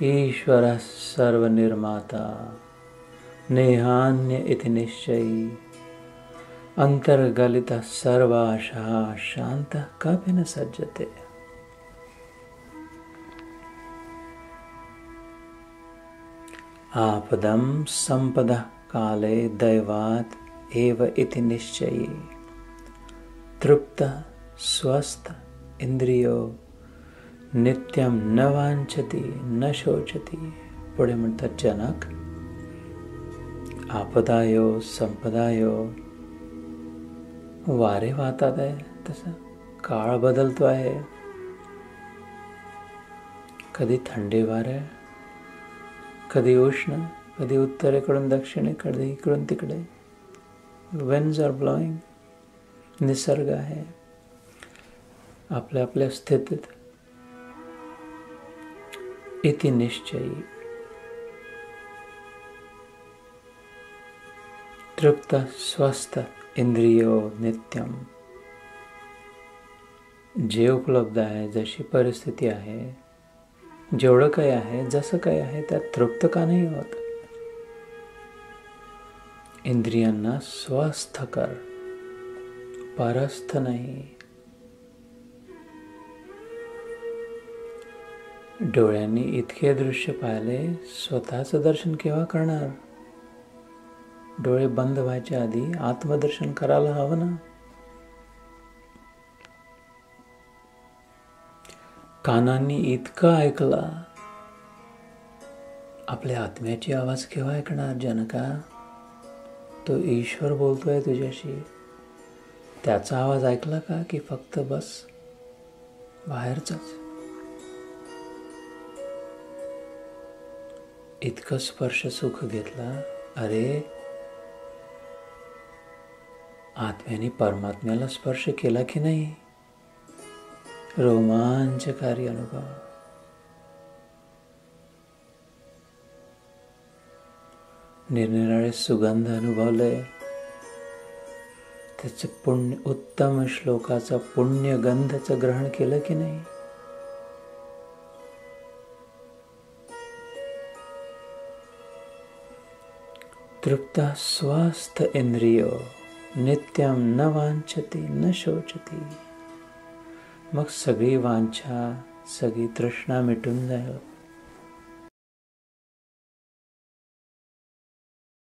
ईश्वरः सर्वनिर्माता नेहान्य इति निश्चयी अंतर्गलितः सर्वाशः शान्तः कभी न सज्जते। आपदं संपदः काले दैवात् एव इति निश्चयी तृप्तः स्वस्थ इंद्रियो नित्यं न वांछति न शोचति। पुढे म्हणतात जनक, आपदायो संपदायो वारे वाहतात आहे, तसं काळ बदलतो आहे। कधी थंडी वारे, कधी उष्ण, कधी उत्तरेकडून दक्षिणे, कधी इकडून तिकडे। winds are blowing, निसर्ग आहे आपल्या आपल्या स्थितीत। इति निश्चयी तृप्त स्वस्थ इंद्रियो नित्यम। जे उपलब्ध आहे, जशी परिस्थिती आहे, जेवढं काही आहे, जसं काही आहे, त्यात तृप्त का नाही होत? इंद्रियांना स्वस्थ कर, परस्थ नाही। डोळ्यांनी इतके दृश्य पाहिले, स्वतःचं दर्शन केव्हा करणार? डोळे बंद व्हायच्या आधी आत्मदर्शन करायला हवं ना। कानांनी इतकं ऐकला, आपल्या आत्म्याची आवाज केव्हा ऐकणार जनका? तो ईश्वर बोलतोय तुझ्याशी, त्याचा आवाज ऐकला का? की फक्त बस बाहेरचाच? इतकं स्पर्श सुख घेतला, अरे आत्म्याने परमात्म्याला स्पर्श केला की नाही? रोमांचकारी अनुभव। निरनिराळे सुगंध अनुभवले, त्याचे पुण्य, उत्तम श्लोकाचा पुण्यगंधाचं ग्रहण केलं की नाही? तृप्त स्वस्थ इंद्रियो नित्यम न वांछति न शोचति। मग सगळी वांछा, सगळी तृष्णा मिटून जाईल।